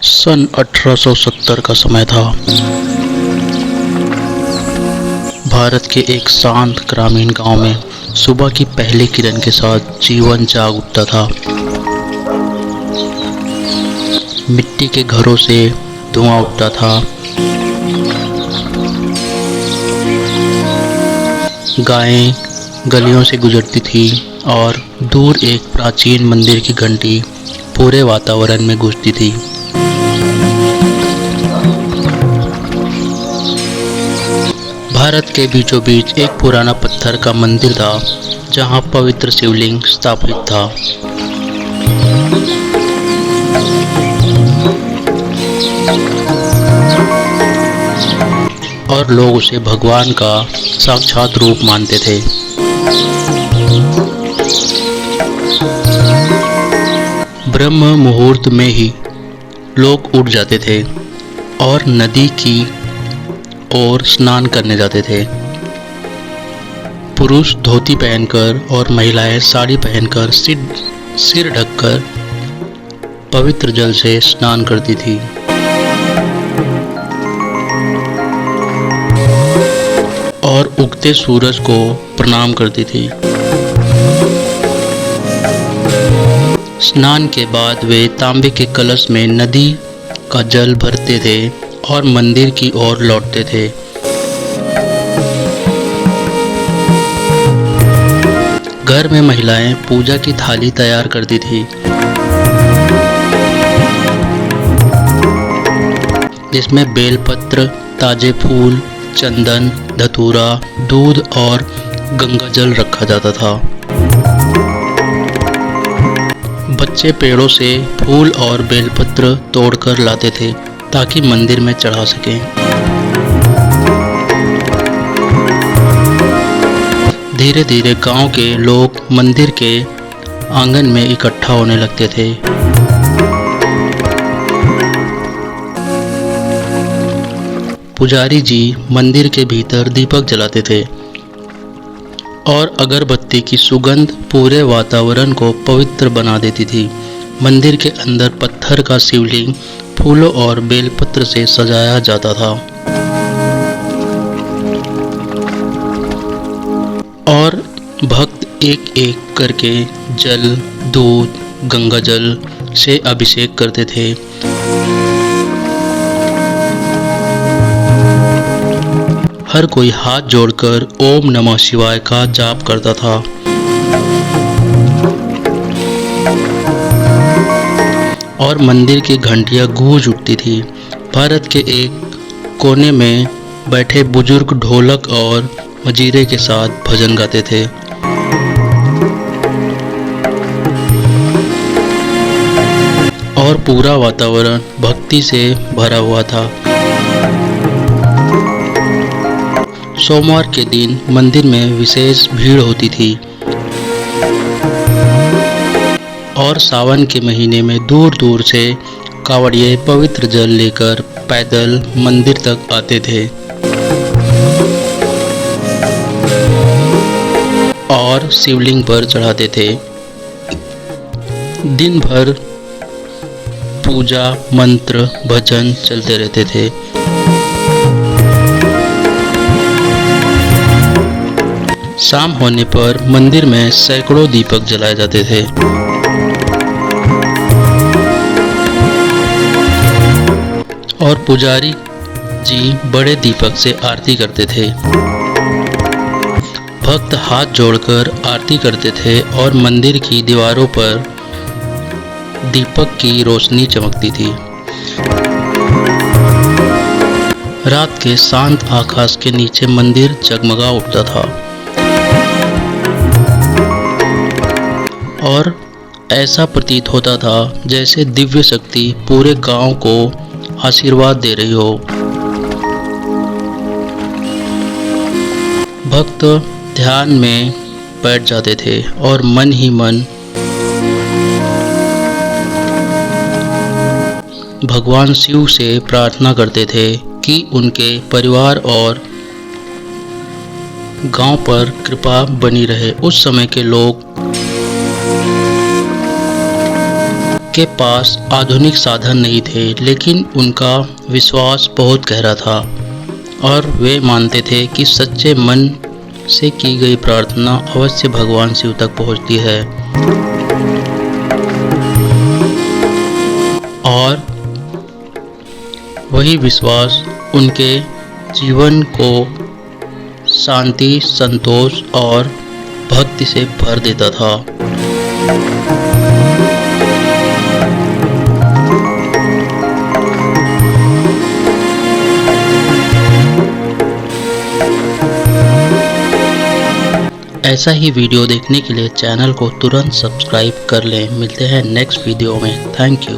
सन 1870 का समय था। भारत के एक शांत ग्रामीण गांव में सुबह की पहली किरण के साथ जीवन जाग उठता था। मिट्टी के घरों से धुआं उठता था। गायें गलियों से गुजरती थी और दूर एक प्राचीन मंदिर की घंटी पूरे वातावरण में गूंजती थी। भारत के बीचों बीच एक पुराना पत्थर का मंदिर था जहां पवित्र शिवलिंग स्थापित था। और लोग उसे भगवान का साक्षात रूप मानते थे। ब्रह्म मुहूर्त में ही लोग उठ जाते थे और नदी की ओर स्नान करने जाते थे। पुरुष धोती पहनकर और महिलाएं साड़ी पहनकर सिर ढककर पवित्र जल से स्नान करती थी। और उगते सूरज को प्रणाम करती थी। स्नान के बाद वे तांबे के कलश में नदी का जल भरते थे और मंदिर की ओर लौटते थे। घर में महिलाएं पूजा की थाली तैयार करती थी, जिसमें बेलपत्र, ताजे फूल, चंदन, धतूरा, दूध और गंगाजल रखा जाता था। बच्चे पेड़ों से फूल और बेलपत्र तोड़कर लाते थे ताकि मंदिर में चढ़ा सकें। धीरे धीरे गांव के लोग मंदिर के आंगन में इकट्ठा होने लगते थे। पुजारी जी मंदिर के भीतर दीपक जलाते थे और अगरबत्ती की सुगंध पूरे वातावरण को पवित्र बना देती थी। मंदिर के अंदर पत्थर का शिवलिंग फूलों और बेलपत्र से सजाया जाता था और भक्त एक एक करके जल, दूध, गंगाजल से अभिषेक करते थे। हर कोई हाथ जोड़कर ओम नमः शिवाय का जाप करता था। और मंदिर की घंटियां गूंज उठती थी। भारत के एक कोने में बैठे बुजुर्ग ढोलक और मजीरे के साथ भजन गाते थे। और पूरा वातावरण भक्ति से भरा हुआ था। सोमवार के दिन मंदिर में विशेष भीड़ होती थी और सावन के महीने में दूर दूर से कांवड़िए पवित्र जल लेकर पैदल मंदिर तक आते थे और शिवलिंग पर चढ़ाते थे। दिन भर पूजा, मंत्र, भजन चलते रहते थे। शाम होने पर मंदिर में सैकड़ों दीपक जलाए जाते थे और पुजारी जी बड़े दीपक से आरती करते थे। भक्त हाथ जोड़कर आरती करते थे और मंदिर की दीवारों पर दीपक की रोशनी चमकती थी। रात के शांत आकाश के नीचे मंदिर जगमगा उठता था और ऐसा प्रतीत होता था जैसे दिव्य शक्ति पूरे गांव को आशीर्वाद दे रही हो। भक्त ध्यान में बैठ जाते थे और मन ही मन भगवान शिव से प्रार्थना करते थे कि उनके परिवार और गांव पर कृपा बनी रहे। उस समय के लोग के पास आधुनिक साधन नहीं थे, लेकिन उनका विश्वास बहुत गहरा था और वे मानते थे कि सच्चे मन से की गई प्रार्थना अवश्य भगवान शिव तक पहुंचती है। और वही विश्वास उनके जीवन को शांति, संतोष और भक्ति से भर देता था। ऐसा ही वीडियो देखने के लिए चैनल को तुरंत सब्सक्राइब कर लें। मिलते हैं नेक्स्ट वीडियो में। Thank you.